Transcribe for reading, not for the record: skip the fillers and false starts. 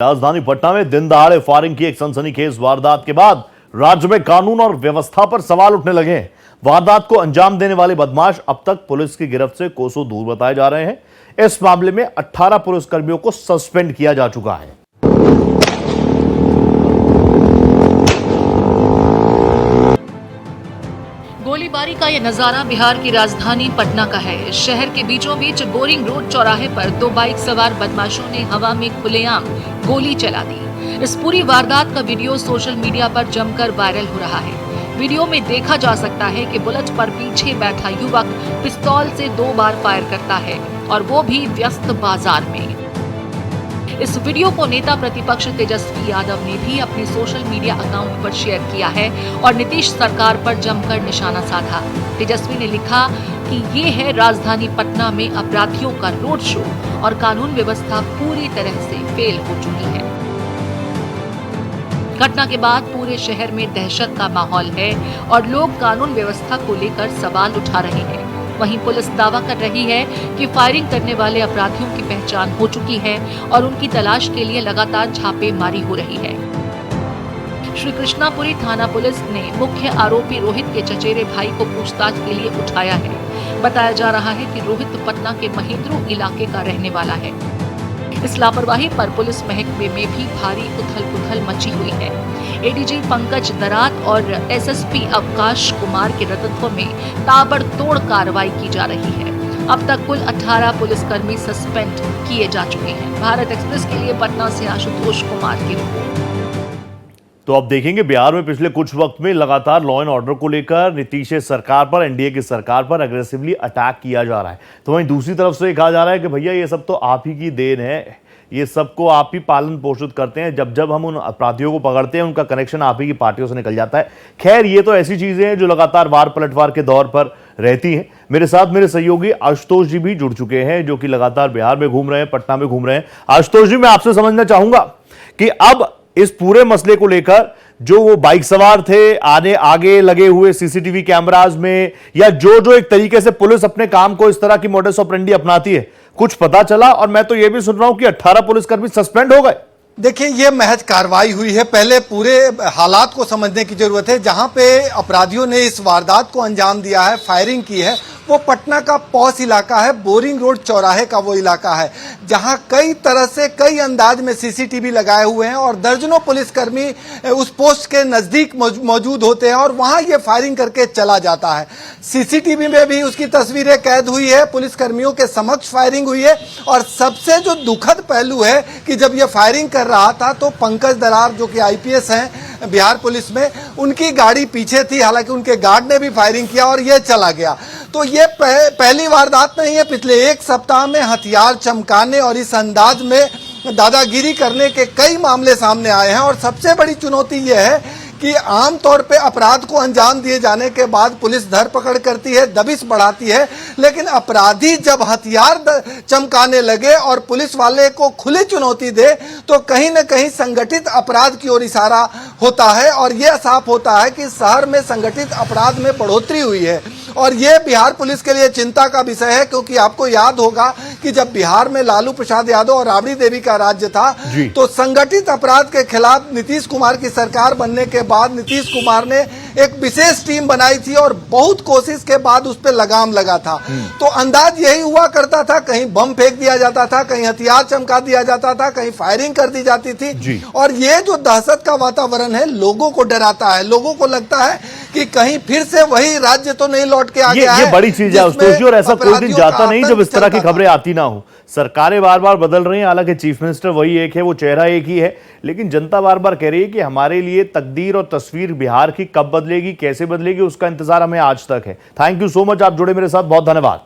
राजधानी पटना में दिन दहाड़े फायरिंग की एक सनसनीखेज वारदात के बाद राज्य में कानून और व्यवस्था पर सवाल उठने लगे हैं। वारदात को अंजाम देने वाले बदमाश अब तक पुलिस की गिरफ्त से कोसों दूर बताए जा रहे हैं। इस मामले में 18 पुलिसकर्मियों को सस्पेंड किया जा चुका है। गोलीबारी का यह नजारा बिहार की राजधानी पटना का है। शहर के बीचों बीच बोरिंग रोड चौराहे पर दो बाइक सवार बदमाशों ने हवा में खुलेआम गोली चला दी। इस पूरी वारदात का वीडियो सोशल मीडिया पर जमकर वायरल हो रहा है। वीडियो में देखा जा सकता है कि बुलेट पर पीछे बैठा युवक पिस्तौल से 2 बार फायर करता है और वो भी व्यस्त बाजार में। इस वीडियो को नेता प्रतिपक्ष तेजस्वी यादव ने भी अपने सोशल मीडिया अकाउंट पर शेयर किया है और नीतीश सरकार पर जमकर निशाना साधा। तेजस्वी ने लिखा कि ये है राजधानी पटना में अपराधियों का रोड शो और कानून व्यवस्था पूरी तरह से फेल हो चुकी है। घटना के बाद पूरे शहर में दहशत का माहौल है और लोग कानून व्यवस्था को लेकर सवाल उठा रहे हैं। वहीं पुलिस दावा कर रही है कि फायरिंग करने वाले अपराधियों की पहचान हो चुकी है और उनकी तलाश के लिए लगातार छापेमारी हो रही है। श्री कृष्णापुरी थाना पुलिस ने मुख्य आरोपी रोहित के चचेरे भाई को पूछताछ के लिए उठाया है। बताया जा रहा है कि रोहित पटना के महेंद्रू इलाके का रहने वाला है। इस लापरवाही पर पुलिस महकमे में भी भारी उथल-पुथल मची हुई है। एडीजी पंकज दरात और एसएसपी अवकाश कुमार के नेतृत्व में ताबड़तोड़ कार्रवाई की जा रही है। अब तक कुल 18 पुलिसकर्मी सस्पेंड किए जा चुके हैं। भारत एक्सप्रेस के लिए पटना से आशुतोष कुमार की रिपोर्ट। तो अब देखेंगे बिहार में पिछले कुछ वक्त में लगातार लॉ एंड ऑर्डर को लेकर नीतीश सरकार पर, एनडीए की सरकार पर अग्रेसिवली अटैक किया जा रहा है। तो वहीं दूसरी तरफ से कहा जा रहा है कि भैया ये सब तो आप ही की देन है, ये सबको आप ही पालन पोषित करते हैं। जब जब हम उन अपराधियों को पकड़ते हैं उनका कनेक्शन आप ही की पार्टियों से निकल जाता है। खैर, ये तो ऐसी चीजें हैं जो लगातार वार पलटवार के दौर पर रहती हैं। मेरे साथ मेरे सहयोगी आशुतोष जी भी जुड़ चुके हैं जो कि लगातार बिहार में घूम रहे हैं, पटना में घूम रहे हैं। आशुतोष जी, मैं आपसे समझना चाहूंगा कि अब इस पूरे मसले को लेकर जो वो बाइक सवार थे, आगे लगे हुए सीसीटीवी कैमराज में, या जो एक तरीके से पुलिस अपने काम को इस तरह की मोडस ऑपरेंडी अपनाती है, कुछ पता चला? और मैं तो ये भी सुन रहा हूं कि 18 पुलिसकर्मी सस्पेंड हो गए। देखिए, ये महज कार्रवाई हुई है। पहले पूरे हालात को समझने की जरूरत है। जहां पे अपराधियों ने इस वारदात को अंजाम दिया है, फायरिंग की है, वो पटना का पॉश इलाका है, बोरिंग रोड चौराहे का वो इलाका है जहां कई तरह से कई अंदाज में सीसीटीवी लगाए हुए हैं और दर्जनों पुलिसकर्मी उस पोस्ट के नजदीक मौजूद होते हैं और वहां ये फायरिंग करके चला जाता है। सीसीटीवी में भी उसकी तस्वीरें कैद हुई है, पुलिसकर्मियों के समक्ष फायरिंग हुई है। और सबसे जो दुखद पहलू है कि जब ये फायरिंग कर रहा था तो पंकज दरार जो कि आईपीएस हैं बिहार पुलिस में, उनकी गाड़ी पीछे थी। हालांकि उनके गार्ड ने भी फायरिंग किया और ये चला गया। तो ये पहली वारदात नहीं है। पिछले एक सप्ताह में हथियार चमकाने और इस अंदाज में दादागिरी करने के कई मामले सामने आए हैं। और सबसे बड़ी चुनौती ये है कि आमतौर पे अपराध को अंजाम दिए जाने के बाद पुलिस धरपकड़ करती है, दबिश बढ़ाती है, लेकिन अपराधी जब हथियार चमकाने लगे और पुलिस वाले को खुली चुनौती दे तो कहीं न कहीं संगठित अपराध की ओर इशारा होता है। और यह साफ होता है कि शहर में संगठित अपराध में बढ़ोतरी हुई है और ये बिहार पुलिस के लिए चिंता का विषय है। क्योंकि आपको याद होगा कि जब बिहार में लालू प्रसाद यादव और राबड़ी देवी का राज्य था तो संगठित अपराध के खिलाफ नीतीश कुमार की सरकार बनने के बाद नीतीश कुमार ने एक विशेष टीम बनाई थी और बहुत कोशिश के बाद उस पर लगाम लगा था। तो अंदाज यही हुआ करता था, कहीं बम फेंक दिया जाता था, कहीं हथियार चमका दिया जाता था, कहीं फायरिंग कर दी जाती थी। और ये जो दहशत का वातावरण है लोगों को डराता है। लोगों को लगता है कि कहीं फिर से वही राज्य तो नहीं लौट के आ गया है। ये बड़ी चीज है आशुतोष जी, और ऐसा कोई दिन जाता नहीं जब इस तरह की खबरें आती ना हो। सरकारें बार बार बदल रही हैं, हालांकि चीफ मिनिस्टर वही एक है, वो चेहरा एक ही है, लेकिन जनता बार बार कह रही है कि हमारे लिए तकदीर और तस्वीर बिहार की कब बदलेगी, कैसे बदलेगी, उसका इंतजार हमें आज तक है। थैंक यू सो मच, आप जुड़े मेरे साथ, बहुत धन्यवाद।